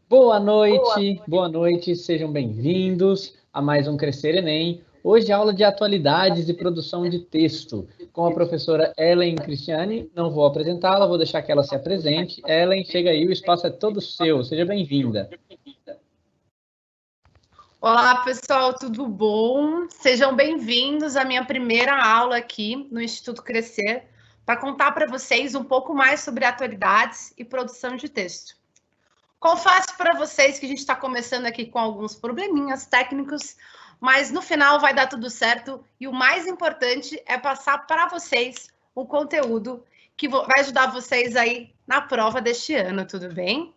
Boa noite, sejam bem-vindos a mais um Crescer Enem. Hoje aula de atualidades e produção de texto com a professora Ellen Cristiane. Não vou apresentá-la, vou deixar que ela se apresente. Ellen, chega aí, o espaço é todo seu, seja bem-vinda. Olá, pessoal, tudo bom? Sejam bem-vindos à minha primeira aula aqui no Instituto Crescer, para contar para vocês um pouco mais sobre atualidades e produção de texto. Confesso para vocês que a gente está começando aqui com alguns probleminhas técnicos, mas no final vai dar tudo certo e o mais importante é passar para vocês o conteúdo que vai ajudar vocês aí na prova deste ano, tudo bem?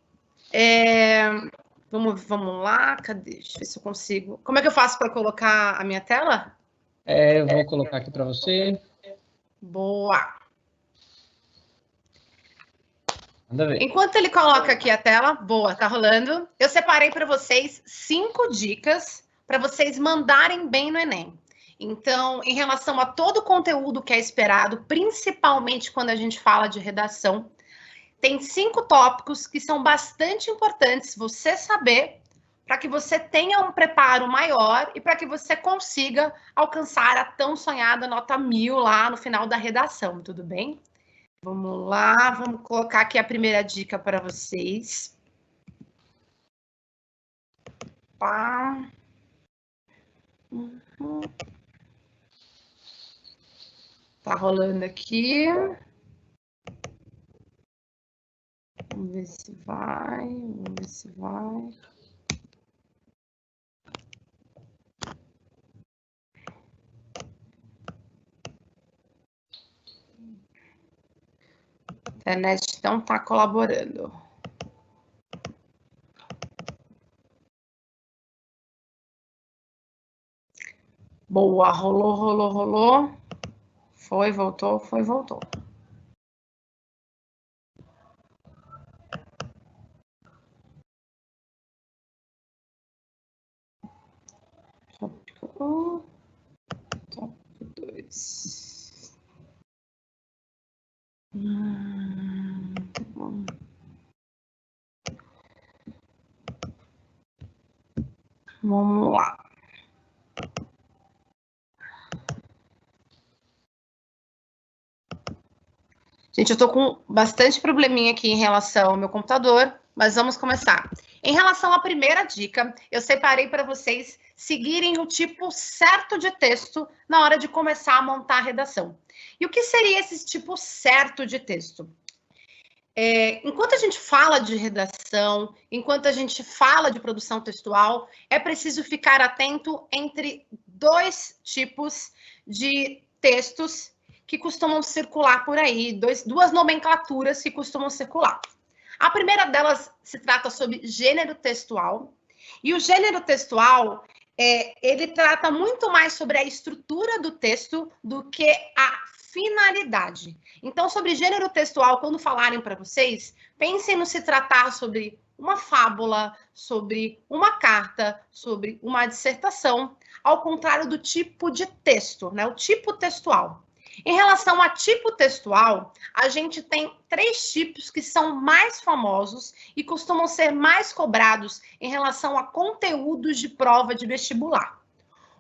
Vamos lá, cadê? Deixa eu ver se eu consigo. Como é que eu faço para colocar a minha tela? Vou colocar aqui para você. Boa! Manda ver. Enquanto ele coloca aqui a tela, boa, tá rolando. Eu separei para vocês 5 dicas para vocês mandarem bem no Enem. Então, em relação a todo o conteúdo que é esperado, principalmente quando a gente fala de redação, tem 5 tópicos que são bastante importantes você saber para que você tenha um preparo maior e para que você consiga alcançar a tão sonhada nota 1000 lá no final da redação, tudo bem? Vamos lá, vamos colocar aqui a primeira dica para vocês. Pá. Tá rolando aqui. Vamos ver se vai, vamos ver se vai. A internet não tá colaborando. Boa, rolou. Foi, voltou. Tópico 1, tópico 2. Vamos lá. Gente, eu tô com bastante probleminha aqui em relação ao meu computador, mas vamos começar. Em relação à primeira dica, eu separei para vocês seguirem o tipo certo de texto na hora de começar a montar a redação. E o que seria esse tipo certo de texto? Enquanto a gente fala de redação, enquanto a gente fala de produção textual, é preciso ficar atento entre 2 tipos de textos que costumam circular por aí, 2 nomenclaturas que costumam circular. A primeira delas se trata sobre gênero textual, e o gênero textual, ele trata muito mais sobre a estrutura do texto do que a finalidade. Então, sobre gênero textual, quando falarem para vocês, pensem no se tratar sobre uma fábula, sobre uma carta, sobre uma dissertação, ao contrário do tipo de texto, né? O tipo textual. Em relação a tipo textual, a gente tem 3 tipos que são mais famosos e costumam ser mais cobrados em relação a conteúdos de prova de vestibular.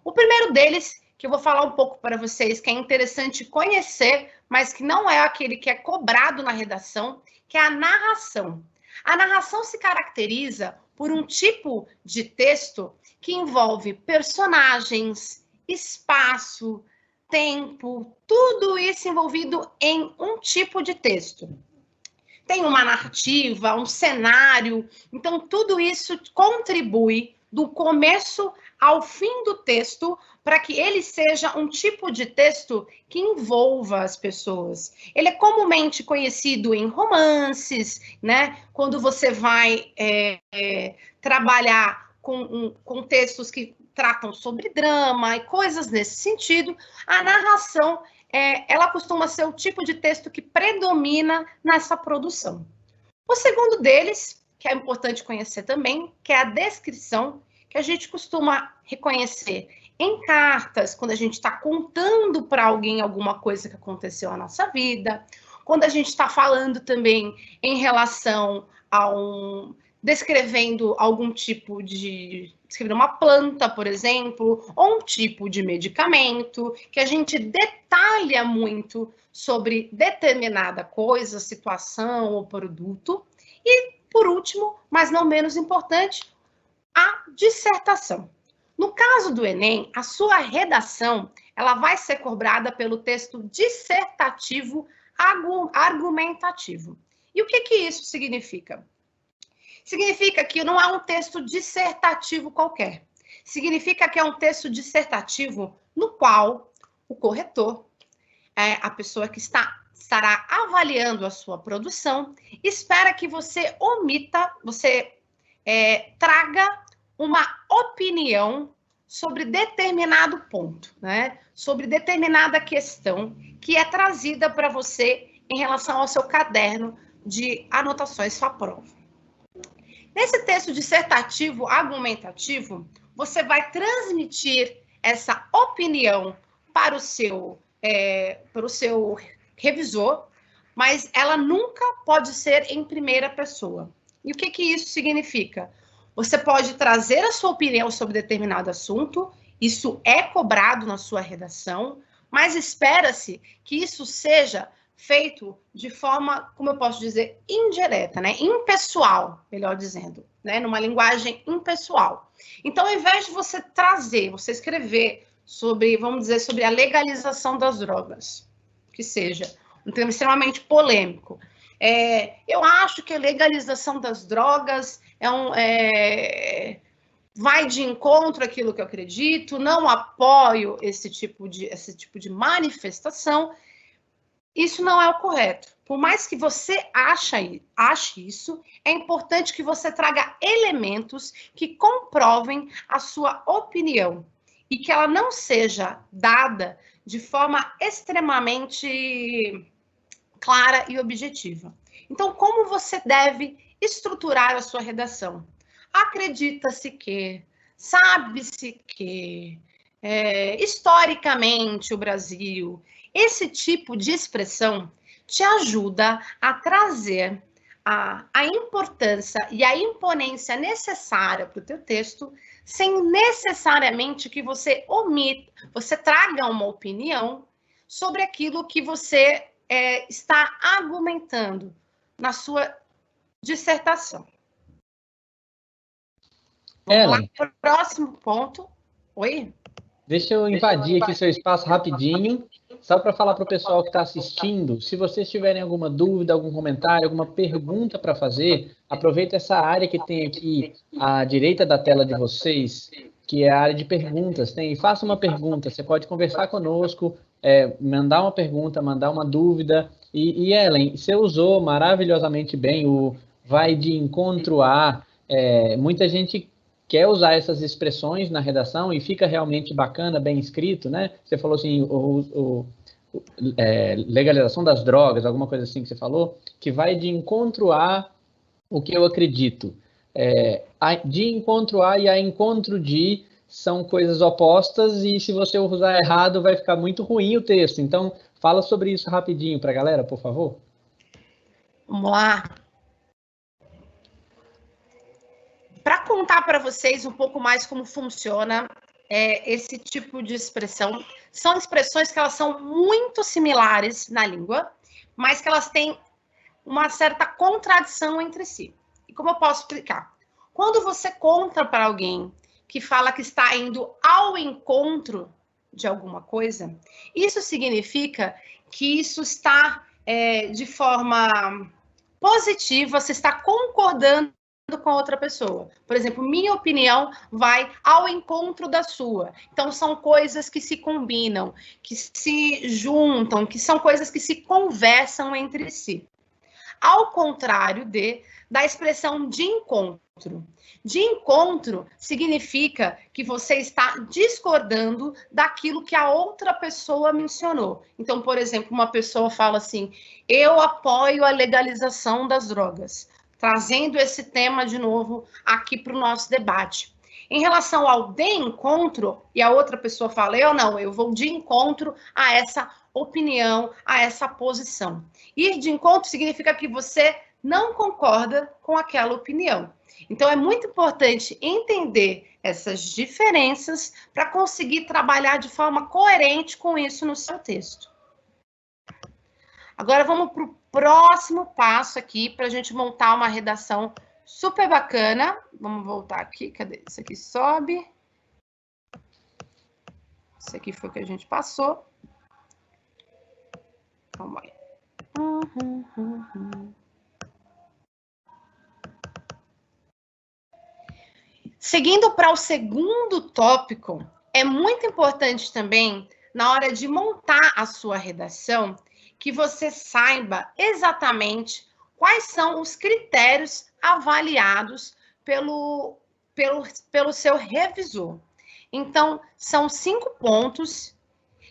O primeiro deles, que eu vou falar um pouco para vocês, que é interessante conhecer, mas que não é aquele que é cobrado na redação, que é a narração. A narração se caracteriza por um tipo de texto que envolve personagens, espaço, tempo, tudo isso envolvido em um tipo de texto. Tem uma narrativa, um cenário, então tudo isso contribui do começo ao fim do texto para que ele seja um tipo de texto que envolva as pessoas. Ele é comumente conhecido em romances, né? Quando você vai trabalhar com textos que tratam sobre drama e coisas nesse sentido, a narração ela costuma ser o tipo de texto que predomina nessa produção. O segundo deles, que é importante conhecer também, que é a descrição, que a gente costuma reconhecer em cartas, quando a gente está contando para alguém alguma coisa que aconteceu na nossa vida, quando a gente está falando também em relação a um descrevendo algum tipo de... descrevendo uma planta, por exemplo, ou um tipo de medicamento, que a gente detalha muito sobre determinada coisa, situação ou produto. E, por último, mas não menos importante, a dissertação. No caso do Enem, a sua redação ela vai ser cobrada pelo texto dissertativo argumentativo. E o que isso significa? Significa que não é um texto dissertativo qualquer. Significa que é um texto dissertativo no qual o corretor, a pessoa que estará avaliando a sua produção, espera que você omita, traga uma opinião sobre determinado ponto, né? Sobre determinada questão que é trazida para você em relação ao seu caderno de anotações sua prova. Nesse texto dissertativo argumentativo, você vai transmitir essa opinião para o seu revisor, mas ela nunca pode ser em primeira pessoa. E o que isso significa? Você pode trazer a sua opinião sobre determinado assunto, isso é cobrado na sua redação, mas espera-se que isso seja feito de forma, como eu posso dizer, indireta, né? Impessoal, melhor dizendo, né? Numa linguagem impessoal. Então, ao invés de você escrever sobre, vamos dizer, sobre a legalização das drogas, que seja um tema extremamente polêmico. Eu acho que a legalização das drogas vai de encontro àquilo que eu acredito, não apoio esse tipo de manifestação. Isso não é o correto. Por mais que você ache isso, é importante que você traga elementos que comprovem a sua opinião e que ela não seja dada de forma extremamente clara e objetiva. Então, como você deve estruturar a sua redação? Acredita-se que, sabe-se que, historicamente o Brasil, esse tipo de expressão te ajuda a trazer a importância e a imponência necessária para o teu texto, sem necessariamente que você traga uma opinião sobre aquilo que você está argumentando na sua dissertação. Vamos lá para o próximo ponto. Oi? Deixa eu invadir aqui seu espaço rapidinho, só para falar para o pessoal que está assistindo, se vocês tiverem alguma dúvida, algum comentário, alguma pergunta para fazer, aproveita essa área que tem aqui à direita da tela de vocês, que é a área de perguntas. Faça uma pergunta, você pode conversar conosco, mandar uma pergunta, mandar uma dúvida. E Ellen, você usou maravilhosamente bem o vai de encontro a... muita gente quer usar essas expressões na redação e fica realmente bacana, bem escrito, né? Você falou assim, legalização das drogas, alguma coisa assim que você falou, que vai de encontro a o que eu acredito. De encontro a e a encontro de são coisas opostas e se você usar errado vai ficar muito ruim o texto. Então, fala sobre isso rapidinho para a galera, por favor. Vamos lá. Para contar para vocês um pouco mais como funciona esse tipo de expressão, são expressões que elas são muito similares na língua, mas que elas têm uma certa contradição entre si. E como eu posso explicar? Quando você conta para alguém que fala que está indo ao encontro de alguma coisa, isso significa que isso está de forma positiva, você está concordando com outra pessoa. Por exemplo, minha opinião vai ao encontro da sua. Então, são coisas que se combinam, que se juntam, que são coisas que se conversam entre si. Ao contrário da expressão de encontro. De encontro significa que você está discordando daquilo que a outra pessoa mencionou. Então, por exemplo, uma pessoa fala assim, eu apoio a legalização das drogas, trazendo esse tema de novo aqui para o nosso debate. Em relação ao de encontro, e a outra pessoa fala, eu vou de encontro a essa opinião, a essa posição. Ir de encontro significa que você não concorda com aquela opinião. Então, é muito importante entender essas diferenças para conseguir trabalhar de forma coerente com isso no seu texto. Agora, vamos para o próximo passo aqui, para a gente montar uma redação super bacana. Vamos voltar aqui, cadê? Isso aqui sobe. Isso aqui foi o que a gente passou. Vamos aí. Seguindo para o segundo tópico, é muito importante também, na hora de montar a sua redação, que você saiba exatamente quais são os critérios avaliados pelo seu revisor. Então, são 5 pontos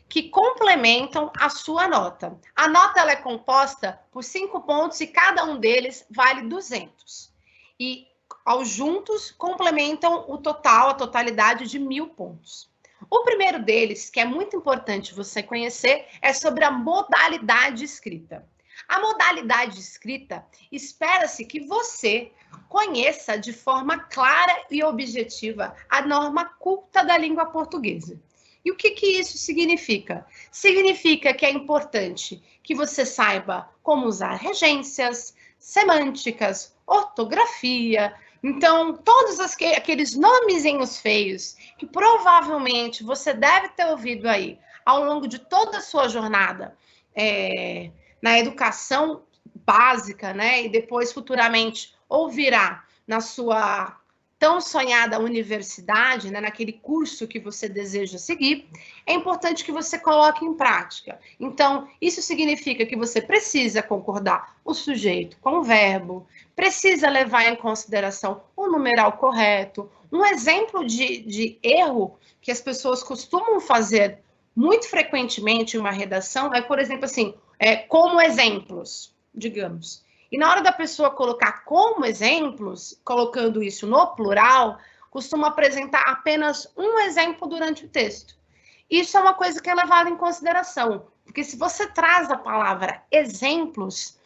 que complementam a sua nota. A nota ela é composta por 5 pontos e cada um deles vale 200. E, aos juntos, complementam o total, a totalidade de 1000 pontos. O primeiro deles, que é muito importante você conhecer, é sobre a modalidade escrita. A modalidade escrita, espera-se que você conheça de forma clara e objetiva a norma culta da língua portuguesa. E o que isso significa? Significa que é importante que você saiba como usar regências, semânticas, ortografia. Então, todos aqueles nomezinhos feios que provavelmente você deve ter ouvido aí ao longo de toda a sua jornada na educação básica, né? E depois, futuramente, ouvirá na sua tão sonhada universidade, né, naquele curso que você deseja seguir, é importante que você coloque em prática. Então, isso significa que você precisa concordar o sujeito com o verbo, precisa levar em consideração o numeral correto. Um exemplo de erro que as pessoas costumam fazer muito frequentemente em uma redação é, por exemplo, assim, como exemplos, digamos. E na hora da pessoa colocar como exemplos, colocando isso no plural, costuma apresentar apenas um exemplo durante o texto. Isso é uma coisa que é levada em consideração, porque se você traz a palavra exemplos,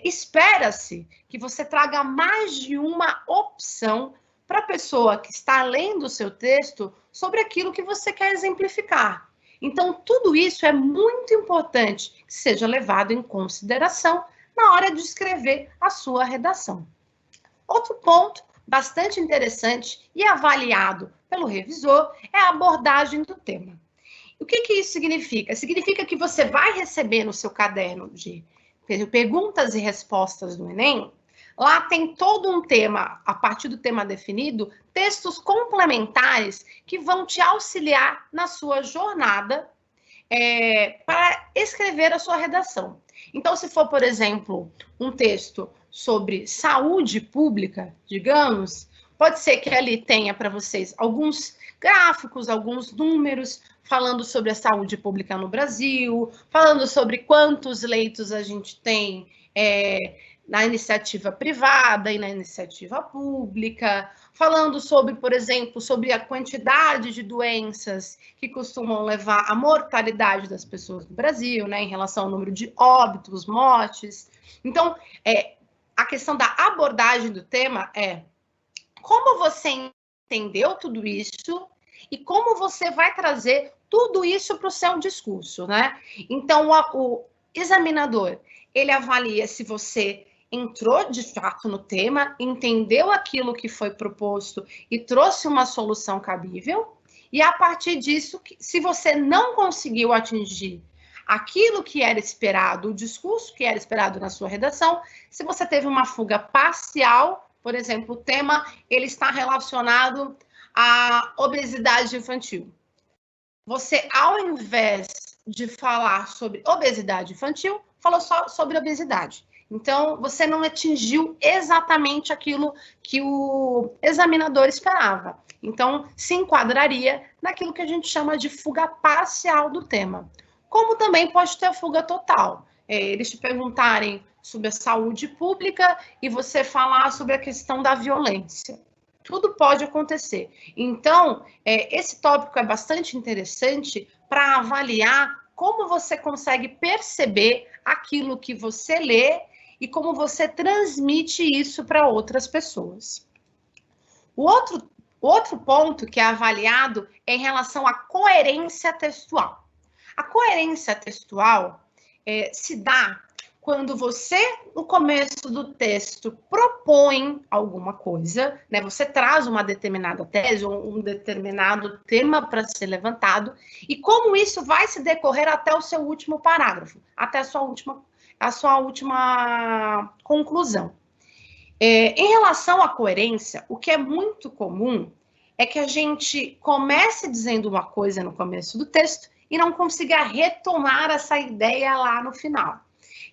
espera-se que você traga mais de uma opção para a pessoa que está lendo o seu texto sobre aquilo que você quer exemplificar. Então, tudo isso é muito importante que seja levado em consideração na hora de escrever a sua redação. Outro ponto bastante interessante e avaliado pelo revisor é a abordagem do tema. O que isso significa? Significa que você vai receber no seu caderno de perguntas e respostas do Enem, lá tem todo um tema, a partir do tema definido, textos complementares que vão te auxiliar na sua jornada para escrever a sua redação. Então, se for, por exemplo, um texto sobre saúde pública, digamos, pode ser que ali tenha para vocês alguns gráficos, alguns números, falando sobre a saúde pública no Brasil, falando sobre quantos leitos a gente tem na iniciativa privada e na iniciativa pública, falando sobre, por exemplo, sobre a quantidade de doenças que costumam levar à mortalidade das pessoas no Brasil, né, em relação ao número de óbitos, mortes. Então, a questão da abordagem do tema é como você entendeu tudo isso e como você vai trazer tudo isso para o seu discurso, né? Então, o examinador, ele avalia se você entrou de fato no tema, entendeu aquilo que foi proposto e trouxe uma solução cabível, e a partir disso, se você não conseguiu atingir aquilo que era esperado, o discurso que era esperado na sua redação, se você teve uma fuga parcial, por exemplo, o tema ele está relacionado à obesidade infantil. Você, ao invés de falar sobre obesidade infantil, falou só sobre obesidade. Então, você não atingiu exatamente aquilo que o examinador esperava. Então, se enquadraria naquilo que a gente chama de fuga parcial do tema. Como também pode ter fuga total. Eles te perguntarem sobre a saúde pública e você falar sobre a questão da violência. Tudo pode acontecer. Então, esse tópico é bastante interessante para avaliar como você consegue perceber aquilo que você lê e como você transmite isso para outras pessoas. O outro ponto que é avaliado é em relação à coerência textual. A coerência textual se dá quando você, no começo do texto, propõe alguma coisa, né? Você traz uma determinada tese ou um determinado tema para ser levantado, e como isso vai se decorrer até o seu último parágrafo, até a sua última conclusão. Em relação à coerência, o que é muito comum é que a gente comece dizendo uma coisa no começo do texto e não consiga retomar essa ideia lá no final.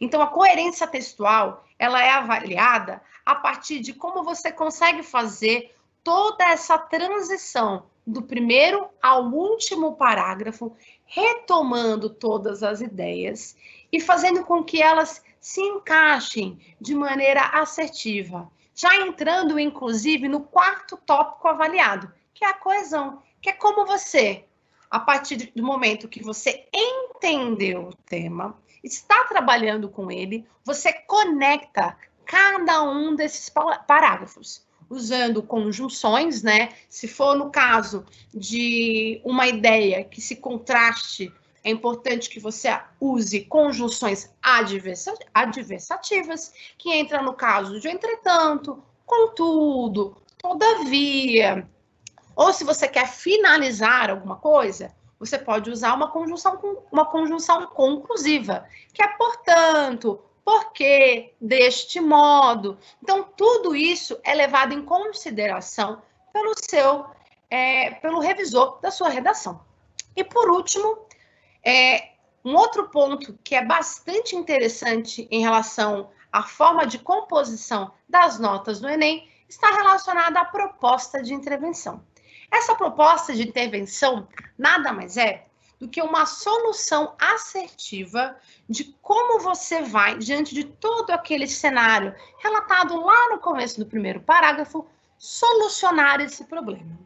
Então, a coerência textual, ela é avaliada a partir de como você consegue fazer toda essa transição do primeiro ao último parágrafo, retomando todas as ideias e fazendo com que elas se encaixem de maneira assertiva, já entrando, inclusive, no quarto tópico avaliado, que é a coesão, que é como você, a partir do momento que você entendeu o tema, está trabalhando com ele, você conecta cada um desses parágrafos, usando conjunções, né? Se for no caso de uma ideia que se contraste, é importante que você use conjunções adversativas, que entra no caso de entretanto, contudo, todavia. Ou se você quer finalizar alguma coisa, você pode usar uma conjunção conclusiva, que é portanto, porque, deste modo. Então, tudo isso é levado em consideração pelo revisor da sua redação. E, por último, um outro ponto que é bastante interessante em relação à forma de composição das notas do Enem está relacionado à proposta de intervenção. Essa proposta de intervenção nada mais é do que uma solução assertiva de como você vai, diante de todo aquele cenário relatado lá no começo do primeiro parágrafo, solucionar esse problema.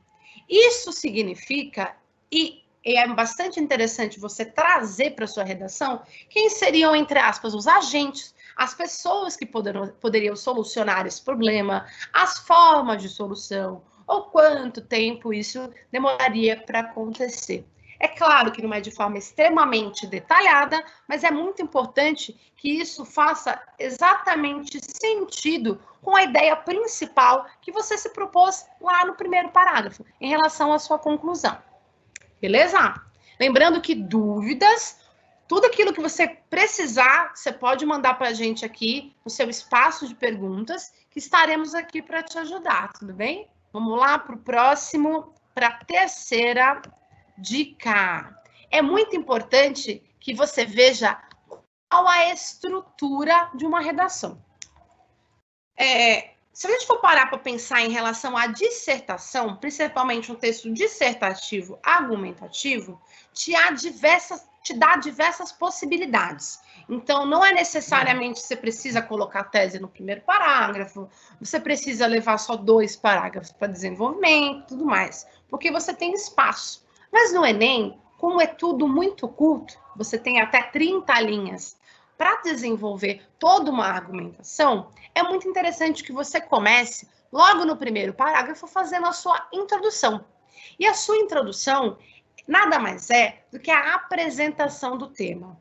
Isso significa, e é bastante interessante você trazer para a sua redação, quem seriam, entre aspas, os agentes, as pessoas que poderiam solucionar esse problema, as formas de solução, ou quanto tempo isso demoraria para acontecer. É claro que não é de forma extremamente detalhada, mas é muito importante que isso faça exatamente sentido com a ideia principal que você se propôs lá no primeiro parágrafo, em relação à sua conclusão. Beleza? Lembrando que dúvidas, tudo aquilo que você precisar, você pode mandar para a gente aqui no seu espaço de perguntas, que estaremos aqui para te ajudar, tudo bem? Vamos lá para o próximo, para a terceira dica. É muito importante que você veja qual a estrutura de uma redação. Se a gente for parar para pensar em relação à dissertação, principalmente um texto dissertativo argumentativo, te dá diversas possibilidades. Então, não é necessariamente que você precisa colocar a tese no primeiro parágrafo, você precisa levar só 2 parágrafos para desenvolvimento e tudo mais, porque você tem espaço. Mas no Enem, como é tudo muito curto, você tem até 30 linhas para desenvolver toda uma argumentação, é muito interessante que você comece logo no primeiro parágrafo fazendo a sua introdução. E a sua introdução nada mais é do que a apresentação do tema.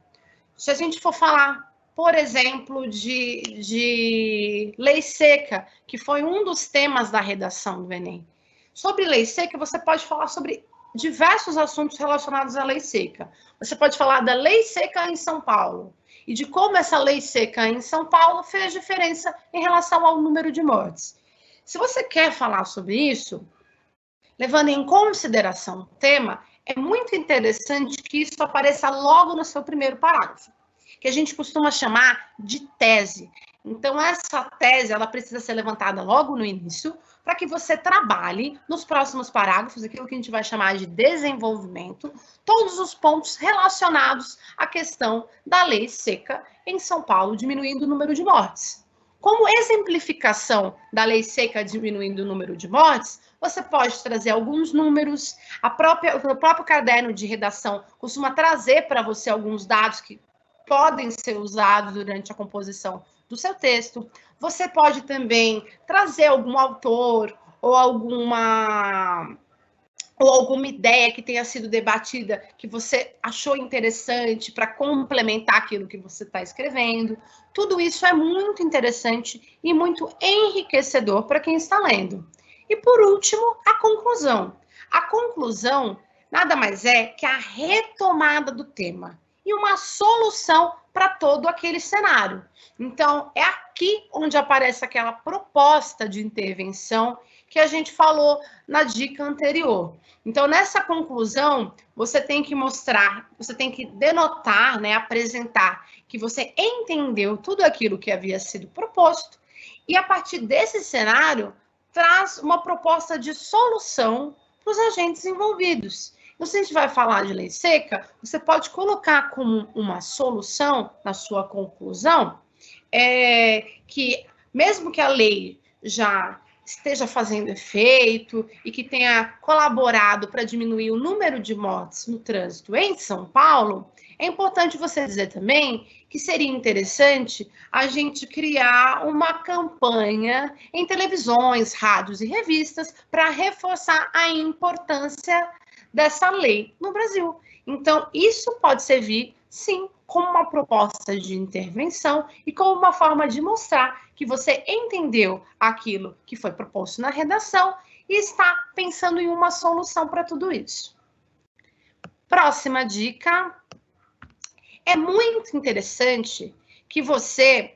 Se a gente for falar, por exemplo, de lei seca, que foi um dos temas da redação do Enem. Sobre lei seca, você pode falar sobre diversos assuntos relacionados à lei seca. Você pode falar da lei seca em São Paulo e de como essa lei seca em São Paulo fez diferença em relação ao número de mortes. Se você quer falar sobre isso, levando em consideração o tema, é muito interessante que isso apareça logo no seu primeiro parágrafo, que a gente costuma chamar de tese. Então, essa tese, ela precisa ser levantada logo no início, para que você trabalhe nos próximos parágrafos, aquilo que a gente vai chamar de desenvolvimento, todos os pontos relacionados à questão da lei seca em São Paulo, diminuindo o número de mortes. Como exemplificação da lei seca diminuindo o número de mortes, você pode trazer alguns números, o próprio caderno de redação costuma trazer para você alguns dados que podem ser usados durante a composição do seu texto. Você pode também trazer algum autor ou alguma ideia que tenha sido debatida que você achou interessante para complementar aquilo que você está escrevendo. Tudo isso é muito interessante e muito enriquecedor para quem está lendo. E, por último, a conclusão. A conclusão nada mais é que a retomada do tema e uma solução para todo aquele cenário. Então, é aqui onde aparece aquela proposta de intervenção que a gente falou na dica anterior. Então, nessa conclusão, você tem que mostrar, você tem que denotar, né, apresentar que você entendeu tudo aquilo que havia sido proposto e, a partir desse cenário, traz uma proposta de solução para os agentes envolvidos. Então, se a gente vai falar de lei seca, você pode colocar como uma solução na sua conclusão que, mesmo que a lei já esteja fazendo efeito e que tenha colaborado para diminuir o número de mortes no trânsito em São Paulo, é importante você dizer também que seria interessante a gente criar uma campanha em televisões, rádios e revistas para reforçar a importância dessa lei no Brasil. Então, isso pode servir, sim, como uma proposta de intervenção e como uma forma de mostrar que você entendeu aquilo que foi proposto na redação e está pensando em uma solução para tudo isso. Próxima dica. É muito interessante que você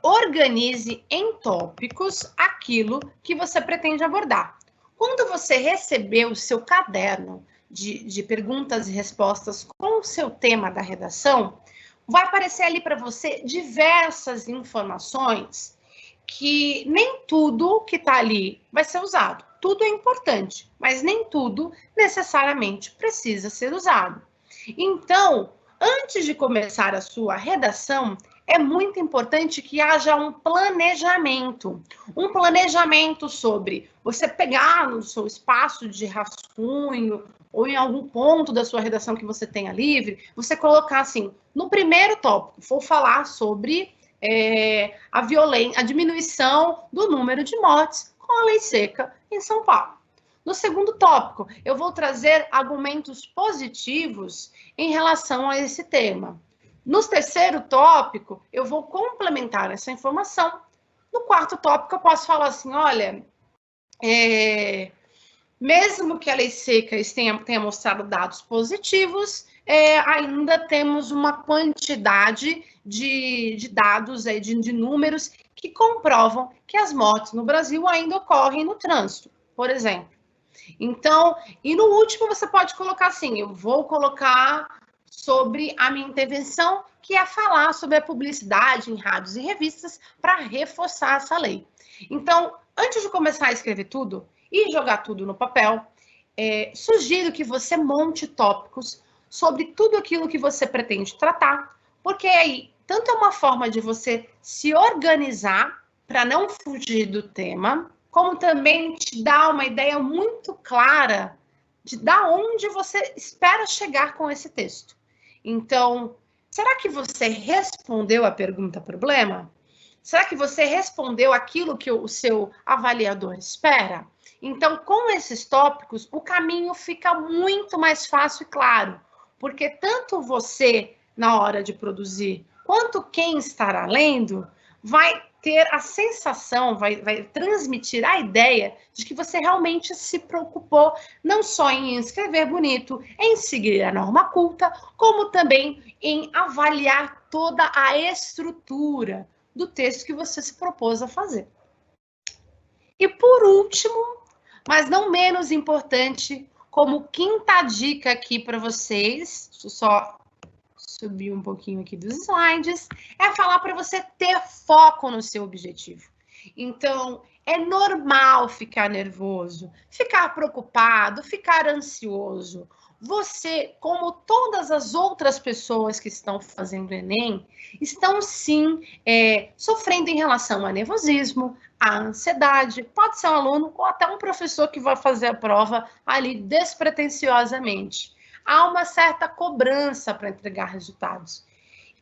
organize em tópicos aquilo que você pretende abordar. Quando você receber o seu caderno de perguntas e respostas com o seu tema da redação, vai aparecer ali para você diversas informações que nem tudo que está ali vai ser usado. Tudo é importante, mas nem tudo necessariamente precisa ser usado. Então, antes de começar a sua redação, é muito importante que haja um planejamento sobre você pegar no seu espaço de rascunho ou em algum ponto da sua redação que você tenha livre, você colocar assim, no primeiro tópico, vou falar sobre a diminuição do número de mortes com a lei seca em São Paulo. No segundo tópico, eu vou trazer argumentos positivos em relação a esse tema. No terceiro tópico, eu vou complementar essa informação. No quarto tópico, eu posso falar assim, olha, mesmo que a lei seca tenha mostrado dados positivos, ainda temos uma quantidade de dados, de números, que comprovam que as mortes no Brasil ainda ocorrem no trânsito, por exemplo. Então, e no último você pode colocar assim, eu vou colocar sobre a minha intervenção, que é falar sobre a publicidade em rádios e revistas para reforçar essa lei. Então, antes de começar a escrever tudo e jogar tudo no papel, sugiro que você monte tópicos sobre tudo aquilo que você pretende tratar, porque aí, tanto é uma forma de você se organizar para não fugir do tema, como também te dá uma ideia muito clara de onde você espera chegar com esse texto. Então, será que você respondeu a pergunta problema? Será que você respondeu aquilo que o seu avaliador espera? Então, com esses tópicos, o caminho fica muito mais fácil e claro, porque tanto você, na hora de produzir, quanto quem estará lendo, vai ter a sensação, vai transmitir a ideia de que você realmente se preocupou não só em escrever bonito, em seguir a norma culta, como também em avaliar toda a estrutura do texto que você se propôs a fazer. E por último, mas não menos importante, como quinta dica aqui para vocês, deixa eu só subir um pouquinho aqui dos slides, é falar para você ter foco no seu objetivo. Então, é normal ficar nervoso, ficar preocupado, ficar ansioso. Você, como todas as outras pessoas que estão fazendo Enem, estão sim sofrendo em relação a nervosismo, a ansiedade. Pode ser um aluno ou até um professor que vai fazer a prova ali despretensiosamente. Há uma certa cobrança para entregar resultados.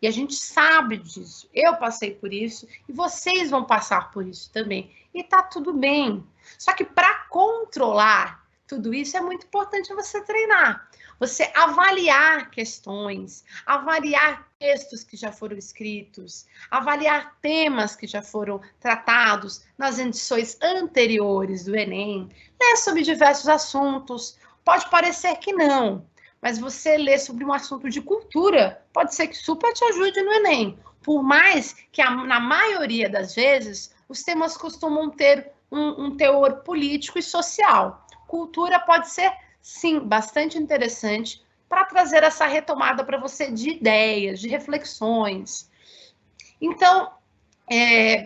E a gente sabe disso. Eu passei por isso e vocês vão passar por isso também. E tá tudo bem. Só que para controlar tudo isso é muito importante você treinar. Você avaliar questões, avaliar textos que já foram escritos, avaliar temas que já foram tratados nas edições anteriores do Enem, ler sobre diversos assuntos. Pode parecer que não, mas você ler sobre um assunto de cultura pode ser que super te ajude no Enem. Por mais que, na maioria das vezes, os temas costumam ter um teor político e social. Cultura pode ser, sim, bastante interessante para trazer essa retomada para você de ideias, de reflexões. Então,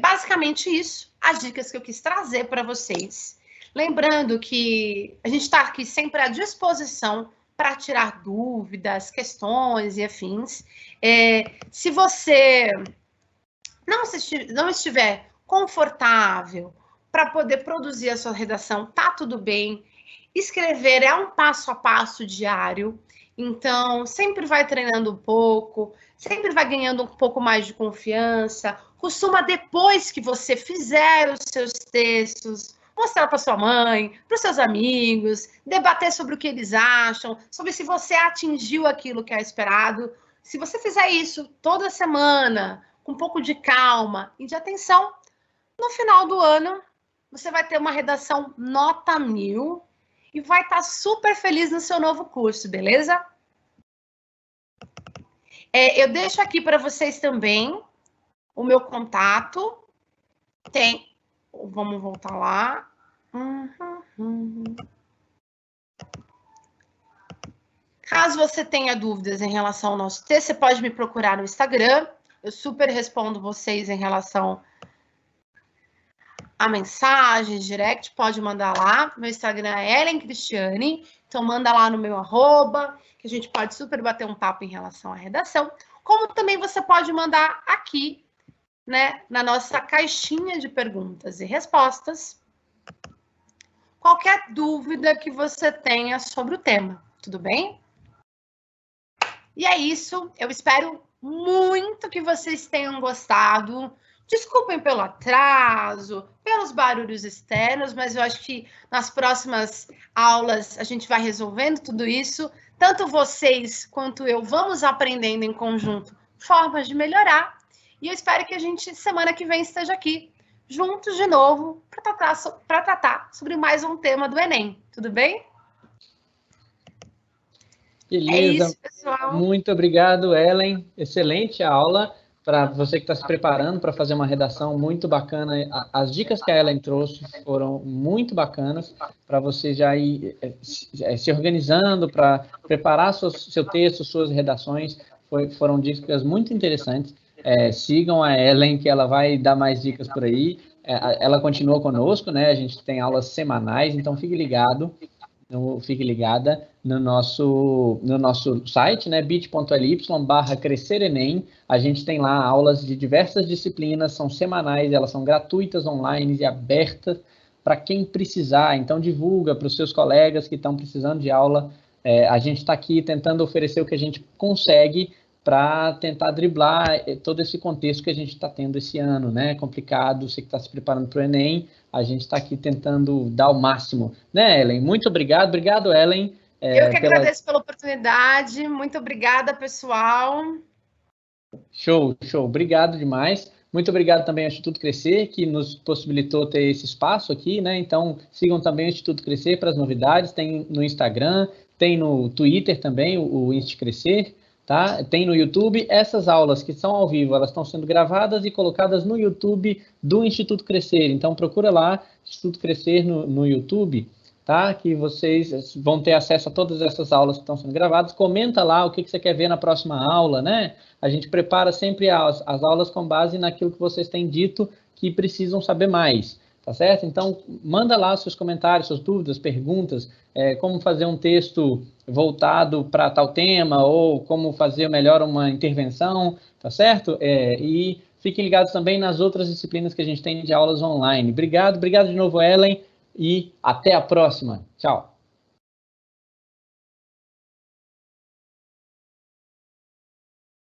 basicamente isso, as dicas que eu quis trazer para vocês. Lembrando que a gente está aqui sempre à disposição para tirar dúvidas, questões e afins. Se você não estiver confortável para poder produzir a sua redação, tá tudo bem. Escrever é um passo a passo diário, então sempre vai treinando um pouco, sempre vai ganhando um pouco mais de confiança. Costuma, depois que você fizer os seus textos, mostrar para sua mãe, para os seus amigos, debater sobre o que eles acham, sobre se você atingiu aquilo que é esperado. Se você fizer isso toda semana, com um pouco de calma e de atenção, no final do ano, você vai ter uma redação nota 1000 e vai estar super feliz no seu novo curso, beleza? Eu deixo aqui para vocês também o meu contato. Vamos voltar lá. Caso você tenha dúvidas em relação ao nosso texto, você pode me procurar no Instagram. Eu super respondo vocês em relação a mensagens, direct, pode mandar lá. Meu Instagram é Ellen Cristiane, então manda lá no meu @, que a gente pode super bater um papo em relação à redação. Como também você pode mandar aqui, né, na nossa caixinha de perguntas e respostas, qualquer dúvida que você tenha sobre o tema, tudo bem? E é isso, eu espero muito que vocês tenham gostado. Desculpem pelo atraso, pelos barulhos externos, mas eu acho que nas próximas aulas a gente vai resolvendo tudo isso. Tanto vocês quanto eu vamos aprendendo em conjunto formas de melhorar. E eu espero que a gente, semana que vem, esteja aqui juntos de novo para tratar sobre mais um tema do Enem. Tudo bem? Beleza. É isso, pessoal. Muito obrigado, Ellen. Excelente aula. Para você que está se preparando para fazer uma redação muito bacana, as dicas que a Ellen trouxe foram muito bacanas para você já ir se organizando para preparar seu texto, suas redações. Foram dicas muito interessantes. Sigam a Ellen, que ela vai dar mais dicas por aí. Ela continua conosco, né? A gente tem aulas semanais, então fique ligado. Fique ligada no nosso site, né, bit.ly/crescerenem. A gente tem lá aulas de diversas disciplinas, são semanais, elas são gratuitas, online e abertas para quem precisar. Então, divulga para os seus colegas que estão precisando de aula. A gente está aqui tentando oferecer o que a gente consegue para tentar driblar todo esse contexto que a gente está tendo esse ano, né? Complicado, você que está se preparando para o Enem, a gente está aqui tentando dar o máximo, né, Ellen? Muito obrigado, Ellen. Eu que agradeço pela oportunidade, muito obrigada, pessoal. Show, obrigado demais. Muito obrigado também ao Instituto Crescer, que nos possibilitou ter esse espaço aqui, né? Então, sigam também o Instituto Crescer para as novidades, tem no Instagram, tem no Twitter também, o Instituto Crescer. Tá? Tem no YouTube. Essas aulas que são ao vivo, elas estão sendo gravadas e colocadas no YouTube do Instituto Crescer. Então, procura lá, Instituto Crescer no YouTube, tá? Que vocês vão ter acesso a todas essas aulas que estão sendo gravadas. Comenta lá o que você quer ver na próxima aula, né? A gente prepara sempre as aulas com base naquilo que vocês têm dito que precisam saber mais. Tá certo? Então, manda lá seus comentários, suas dúvidas, perguntas, como fazer um texto voltado para tal tema, ou como fazer melhor uma intervenção, tá certo? E fiquem ligados também nas outras disciplinas que a gente tem de aulas online. Obrigado de novo, Ellen, e até a próxima. Tchau.